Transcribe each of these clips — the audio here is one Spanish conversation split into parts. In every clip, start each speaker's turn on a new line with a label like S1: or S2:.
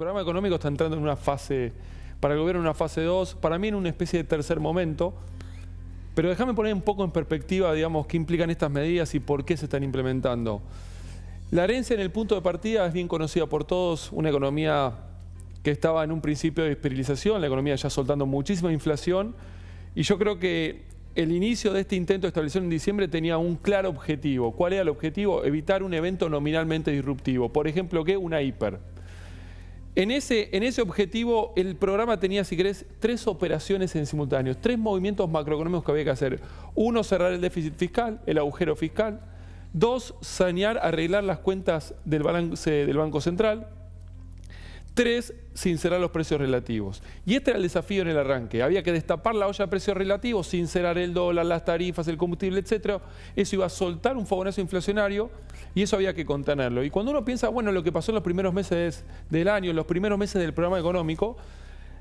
S1: programa económico está entrando en una fase, para el gobierno en una fase 2, para mí en una especie de tercer momento. Pero déjame poner un poco en perspectiva, digamos, qué implican estas medidas y por qué se están implementando. La herencia en el punto de partida es bien conocida por todos, una economía que estaba en un principio de esterilización, la economía ya soltando muchísima inflación, y yo creo que el inicio de este intento de estabilización en diciembre tenía un claro objetivo. ¿Cuál era el objetivo? Evitar un evento nominalmente disruptivo. Por ejemplo, ¿qué? Una hiper. En ese objetivo, el programa tenía, si querés, 3 operaciones en simultáneo, 3 movimientos macroeconómicos que había que hacer. 1, cerrar el déficit fiscal, el agujero fiscal. 2, sanear, arreglar las cuentas del balance del Banco Central. 3, sincerar los precios relativos. Y este era el desafío en el arranque. Había que destapar la olla de precios relativos, sincerar el dólar, las tarifas, el combustible, etc. Eso iba a soltar un fogonazo inflacionario y eso había que contenerlo. Y cuando uno piensa, bueno, lo que pasó en los primeros meses del año, en los primeros meses del programa económico,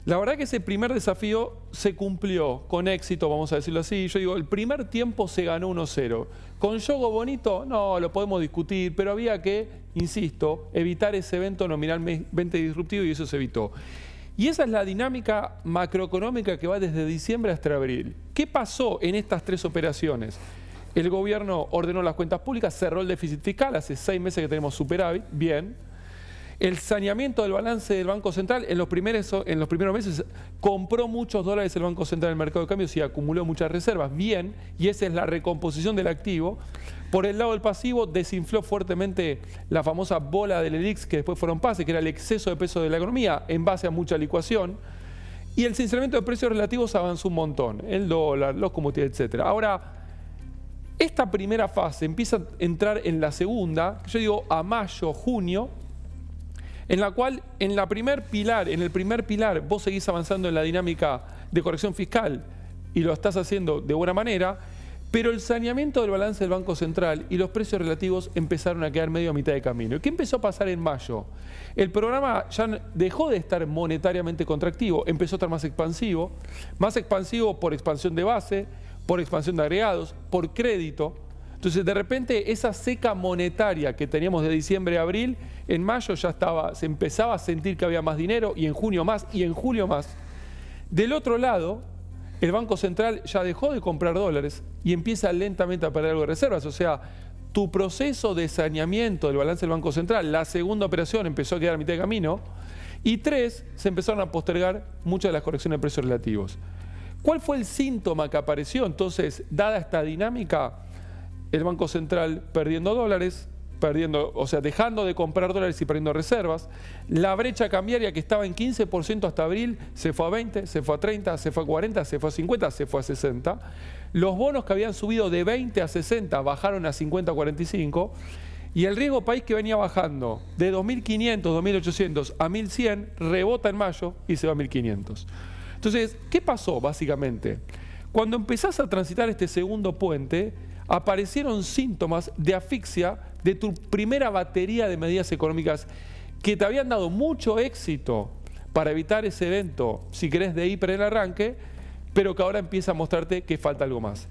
S1: la verdad que ese primer desafío se cumplió con éxito, vamos a decirlo así. Yo digo, el primer tiempo se ganó 1-0. ¿Con yogo bonito? No, lo podemos discutir, pero había que, insisto, evitar ese evento nominalmente disruptivo y eso se evitó. Y esa es la dinámica macroeconómica que va desde diciembre hasta abril. ¿Qué pasó en estas 3 operaciones? El gobierno ordenó las cuentas públicas, cerró el déficit fiscal, hace 6 meses que tenemos superávit, bien. El saneamiento del balance del Banco Central, en los primeros meses compró muchos dólares el Banco Central en el mercado de cambios y acumuló muchas reservas, bien, y esa es la recomposición del activo. Por el lado del pasivo, desinfló fuertemente la famosa bola del ELIX, que después fueron PASE, que era el exceso de peso de la economía en base a mucha licuación. Y el sinceramiento de precios relativos avanzó un montón, el dólar, los combustibles, etc. Ahora, esta primera fase empieza a entrar en la segunda, yo digo a mayo, junio, en la cual en el primer pilar vos seguís avanzando en la dinámica de corrección fiscal y lo estás haciendo de buena manera, pero el saneamiento del balance del Banco Central y los precios relativos empezaron a quedar medio a mitad de camino. ¿Y qué empezó a pasar en mayo? El programa ya dejó de estar monetariamente contractivo, empezó a estar más expansivo por expansión de base, por expansión de agregados, por crédito. Entonces, de repente, esa seca monetaria que teníamos de diciembre a abril, en mayo ya se empezaba a sentir que había más dinero, y en junio más, y en julio más. Del otro lado, el Banco Central ya dejó de comprar dólares y empieza lentamente a perder algo de reservas. O sea, tu proceso de saneamiento del balance del Banco Central, la segunda operación empezó a quedar a mitad de camino, y 3, se empezaron a postergar muchas de las correcciones de precios relativos. ¿Cuál fue el síntoma que apareció entonces, dada esta dinámica? El Banco Central perdiendo dólares, dejando de comprar dólares y perdiendo reservas. La brecha cambiaria que estaba en 15% hasta abril se fue a 20, se fue a 30, se fue a 40, se fue a 50, se fue a 60. Los bonos que habían subido de 20 a 60 bajaron a 50 a 45. Y el riesgo país que venía bajando de 2.500, 2.800 a 1.100 rebota en mayo y se va a 1.500. Entonces, ¿qué pasó básicamente? Cuando empezás a transitar este segundo puente, aparecieron síntomas de asfixia de tu primera batería de medidas económicas que te habían dado mucho éxito para evitar ese evento, si querés, de hiper en el arranque, pero que ahora empieza a mostrarte que falta algo más.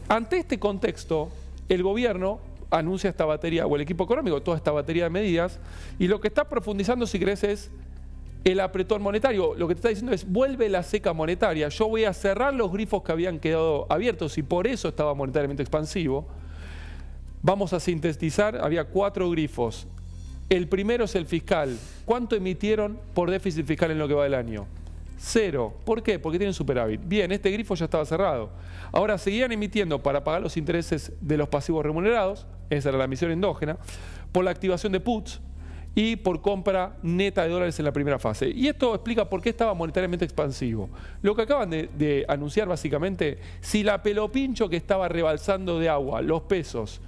S1: Ante este contexto, el gobierno anuncia esta batería, o el equipo económico, toda esta batería de medidas, y lo que está profundizando, si querés, es el apretón monetario. Lo que te está diciendo es, vuelve la seca monetaria, yo voy a cerrar los grifos que habían quedado abiertos y por eso estaba monetariamente expansivo. Vamos a sintetizar, había 4 grifos. El primero es el fiscal. ¿Cuánto emitieron por déficit fiscal en lo que va del año? 0. ¿Por qué? Porque tienen superávit. Bien, este grifo ya estaba cerrado. Ahora seguían emitiendo para pagar los intereses de los pasivos remunerados, esa era la emisión endógena, por la activación de puts, y por compra neta de dólares en la primera fase. Y esto explica por qué estaba monetariamente expansivo. Lo que acaban de anunciar básicamente, si la pelopincho que estaba rebalsando de agua, los pesos,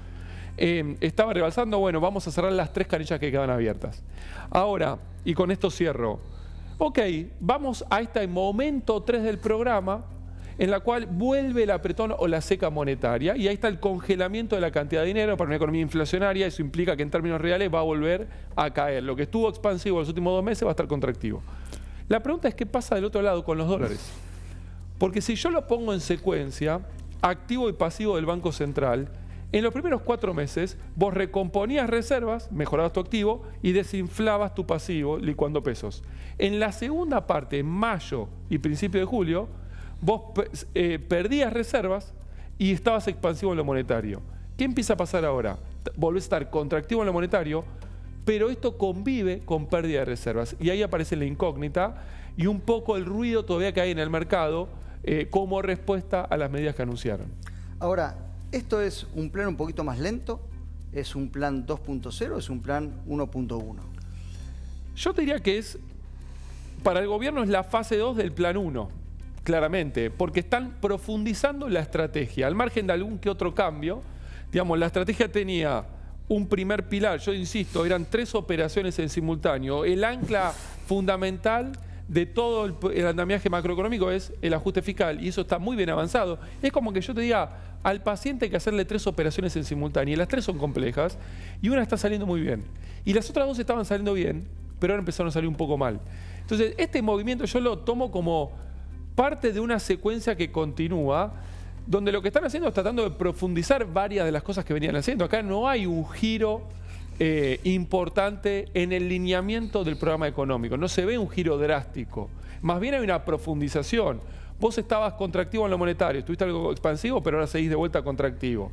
S1: estaba rebalsando, bueno, vamos a cerrar las 3 canillas que quedan abiertas. Ahora, y con esto cierro, ok, vamos a este momento 3 del programa, en la cual vuelve el apretón o la seca monetaria, y ahí está el congelamiento de la cantidad de dinero para una economía inflacionaria. Eso implica que en términos reales va a volver a caer. Lo que estuvo expansivo los últimos 2 meses va a estar contractivo. La pregunta es qué pasa del otro lado con los dólares. Porque si yo lo pongo en secuencia, activo y pasivo del Banco Central, En los primeros 4 meses, vos recomponías reservas, mejorabas tu activo y desinflabas tu pasivo licuando pesos. En la segunda parte, en mayo y principio de julio, vos perdías reservas y estabas expansivo en lo monetario. ¿Qué empieza a pasar ahora? Volvés a estar contractivo en lo monetario, pero esto convive con pérdida de reservas. Y ahí aparece la incógnita y un poco el ruido todavía que hay en el mercado como respuesta a las medidas que anunciaron.
S2: Ahora, ¿esto es un plan un poquito más lento? ¿Es un plan 2.0 o es un plan 1.1?
S1: Yo te diría que para el gobierno es la fase 2 del plan 1, claramente, porque están profundizando la estrategia. Al margen de algún que otro cambio, digamos, la estrategia tenía un primer pilar, yo insisto, eran 3 operaciones en simultáneo. El ancla fundamental de todo el andamiaje macroeconómico es el ajuste fiscal, y eso está muy bien avanzado. Es como que yo te diga, al paciente hay que hacerle 3 operaciones en simultáneo, y las 3 son complejas, y una está saliendo muy bien. Y las otras 2 estaban saliendo bien, pero ahora empezaron a salir un poco mal. Entonces, este movimiento yo lo tomo como parte de una secuencia que continúa, donde lo que están haciendo es tratando de profundizar varias de las cosas que venían haciendo. Acá no hay un giro importante en el lineamiento del programa económico. No se ve un giro drástico. Más bien hay una profundización. Vos estabas contractivo en lo monetario, estuviste algo expansivo, pero ahora seguís de vuelta contractivo.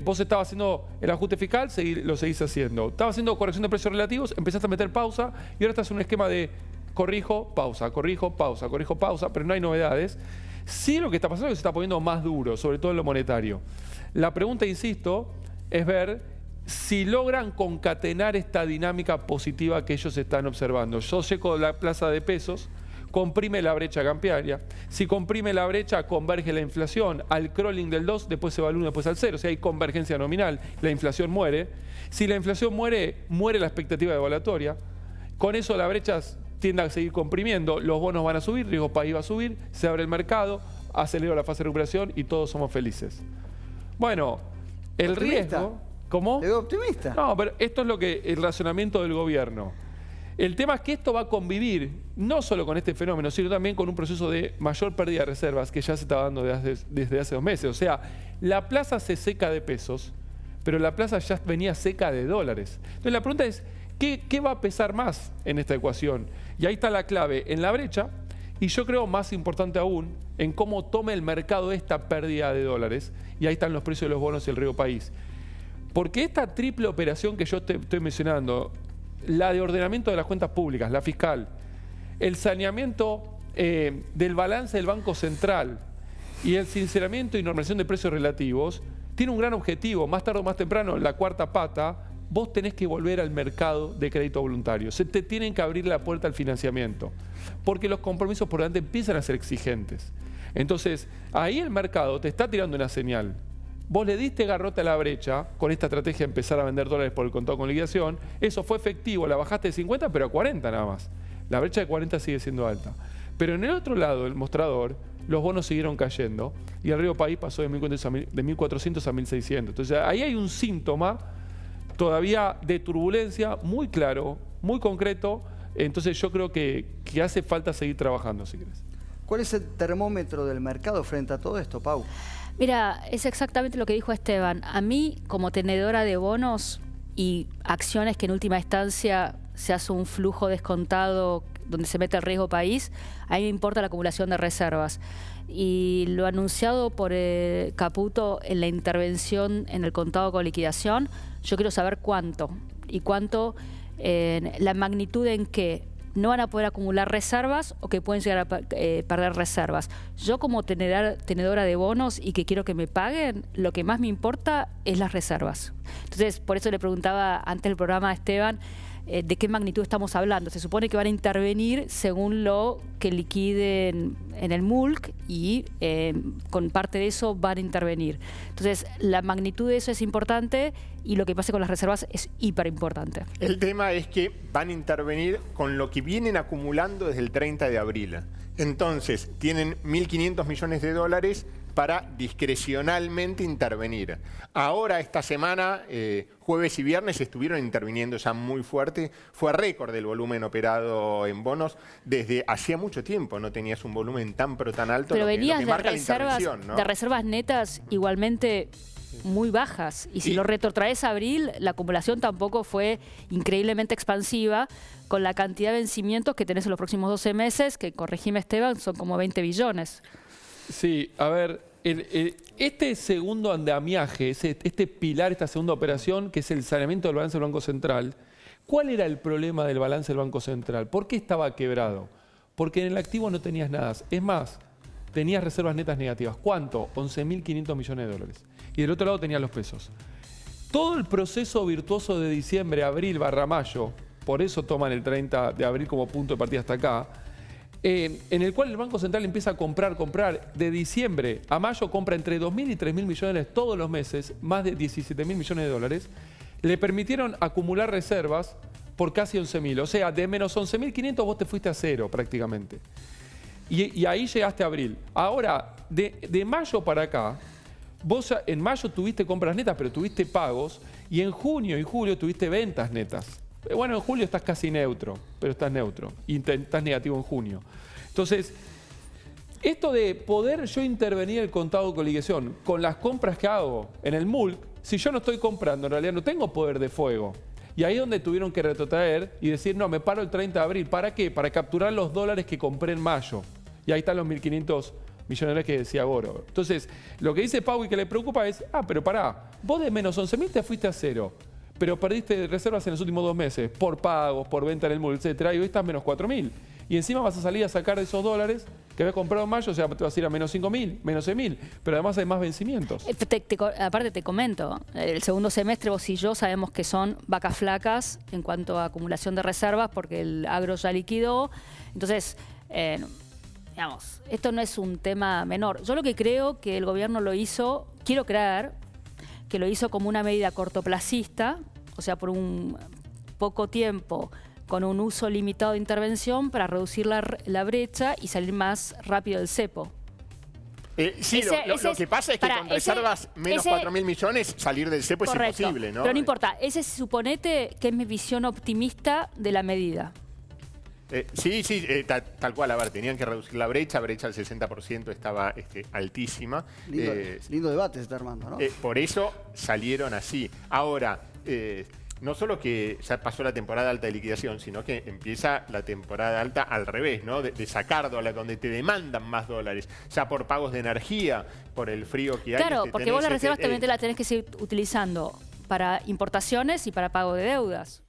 S1: Vos estabas haciendo el ajuste fiscal, lo seguís haciendo. Estabas haciendo corrección de precios relativos, empezaste a meter pausa y ahora estás en un esquema de corrijo, pausa, corrijo, pausa, corrijo, pausa, pero no hay novedades. Sí, lo que está pasando es que se está poniendo más duro, sobre todo en lo monetario. La pregunta, insisto, es ver si logran concatenar esta dinámica positiva que ellos están observando. Yo checo la plaza de pesos, comprime la brecha cambiaria. Si comprime la brecha, converge la inflación. Al crawling del 2, después se va al 1, después al 0. O sea, hay convergencia nominal. La inflación muere. Si la inflación muere, muere la expectativa devaluatoria. Con eso la brecha tiende a seguir comprimiendo. Los bonos van a subir, riesgo país va a subir, se abre el mercado, acelera la fase de recuperación y todos somos felices. Bueno, el riesgo... ¿Cómo?
S2: ¿Te veo optimista?
S1: No, pero esto es el razonamiento del gobierno. El tema es que esto va a convivir no solo con este fenómeno, sino también con un proceso de mayor pérdida de reservas que ya se está dando desde hace 2 meses. O sea, la plaza se seca de pesos, pero la plaza ya venía seca de dólares. Entonces la pregunta es, ¿qué va a pesar más en esta ecuación? Y ahí está la clave, en la brecha, y yo creo más importante aún, en cómo tome el mercado esta pérdida de dólares, y ahí están los precios de los bonos y el riesgo país. Porque esta triple operación que yo te estoy mencionando, la de ordenamiento de las cuentas públicas, la fiscal, el saneamiento del balance del Banco Central y el sinceramiento y normalización de precios relativos, tiene un gran objetivo. Más tarde o más temprano, la cuarta pata, vos tenés que volver al mercado de crédito voluntario. Se te tienen que abrir la puerta al financiamiento, porque los compromisos por delante empiezan a ser exigentes. Entonces, ahí el mercado te está tirando una señal. Vos le diste garrote a la brecha con esta estrategia de empezar a vender dólares por el contado con liquidación. Eso fue efectivo, la bajaste de 50, pero a 40 nada más. La brecha de 40 sigue siendo alta. Pero en el otro lado del mostrador, los bonos siguieron cayendo y el riesgo país pasó de 1.400 a 1.600. Entonces ahí hay un síntoma todavía de turbulencia muy claro, muy concreto. Entonces yo creo que hace falta seguir trabajando, si querés.
S2: ¿Cuál es el termómetro del mercado frente a todo esto, Pau?
S3: Mira, es exactamente lo que dijo Esteban. A mí, como tenedora de bonos y acciones que en última instancia se hace un flujo descontado donde se mete el riesgo país, a mí me importa la acumulación de reservas. Y lo anunciado por Caputo en la intervención en el contado con liquidación, yo quiero saber cuánto. Y cuánto, la magnitud en que no van a poder acumular reservas o que pueden llegar a perder reservas. Yo como tenedora de bonos y que quiero que me paguen, lo que más me importa es las reservas. Entonces, por eso le preguntaba antes del programa a Esteban, de qué magnitud estamos hablando. Se supone que van a intervenir según lo que liquiden en el MULC y con parte de eso van a intervenir. Entonces, la magnitud de eso es importante y lo que pase con las reservas es hiper importante.
S4: El tema es que van a intervenir con lo que vienen acumulando desde el 30 de abril. Entonces, tienen 1.500 millones de dólares para discrecionalmente intervenir. Ahora, esta semana, jueves y viernes, estuvieron interviniendo ya muy fuerte. Fue récord del volumen operado en bonos. Desde hacía mucho tiempo no tenías un volumen tan pero tan alto.
S3: Pero
S4: lo que
S3: venías
S4: marca
S3: de reservas,
S4: la intervención, ¿no?
S3: de reservas netas igualmente muy bajas. Y si lo retrotraes a abril, la acumulación tampoco fue increíblemente expansiva, con la cantidad de vencimientos que tenés en los próximos 12 meses, que corregime Esteban, son como 20 billones.
S1: Sí, a ver, este segundo andamiaje, este pilar, esta segunda operación, que es el saneamiento del balance del Banco Central, ¿cuál era el problema del balance del Banco Central? ¿Por qué estaba quebrado? Porque en el activo no tenías nada. Es más, tenías reservas netas negativas. ¿Cuánto? 11.500 millones de dólares. Y del otro lado tenías los pesos. Todo el proceso virtuoso de diciembre, abril, mayo, por eso toman el 30 de abril como punto de partida hasta acá, en el cual el Banco Central empieza a comprar. De diciembre a mayo compra entre 2.000 y 3.000 millones todos los meses, más de 17.000 millones de dólares, le permitieron acumular reservas por casi 11.000. O sea, de menos 11.500 vos te fuiste a cero prácticamente. Y ahí llegaste a abril. Ahora, de mayo para acá, vos en mayo tuviste compras netas, pero tuviste pagos, y en junio y julio tuviste ventas netas. Bueno, en julio estás casi neutro, pero estás neutro, y estás negativo en junio. Entonces, esto de poder yo intervenir el contado con liquidación con las compras que hago en el MULC, si yo no estoy comprando, en realidad no tengo poder de fuego. Y ahí es donde tuvieron que retrotraer y decir, no, me paro el 30 de abril. ¿Para qué? Para capturar los dólares que compré en mayo. Y ahí están los 1.500 millones que decía Goro. Entonces, lo que dice Pau y que le preocupa es, pero pará, vos de menos 11.000 te fuiste a cero, pero perdiste reservas en los últimos 2 meses, por pagos, por venta en el MULC, etcétera, y hoy estás menos 4.000. Y encima vas a salir a sacar de esos dólares que habías comprado en mayo, o sea, te vas a ir a menos 5.000, menos 6.000, pero además hay más vencimientos.
S3: Aparte te comento, el segundo semestre vos y yo sabemos que son vacas flacas en cuanto a acumulación de reservas, porque el agro ya liquidó. Entonces, digamos, esto no es un tema menor. Yo lo que creo que el gobierno lo hizo, quiero creer, que lo hizo como una medida cortoplacista, o sea, por un poco tiempo, con un uso limitado de intervención para reducir la brecha y salir más rápido del cepo.
S4: Sí, lo que pasa es que con reservas menos 4.000 millones, salir del cepo
S3: correcto,
S4: es imposible, ¿no?
S3: Pero no importa, ese suponete que es mi visión optimista de la medida.
S4: Sí, tal cual. A ver, tenían que reducir la brecha al 60% estaba altísima.
S2: Lindo debate se está armando, ¿no?
S4: Por eso salieron así. Ahora, no solo que ya pasó la temporada alta de liquidación, sino que empieza la temporada alta al revés, ¿no? De sacar dólares, donde te demandan más dólares, ya por pagos de energía, por el frío que hay.
S3: Claro, porque vos las reservas también te las tenés que seguir utilizando para importaciones y para pago de deudas.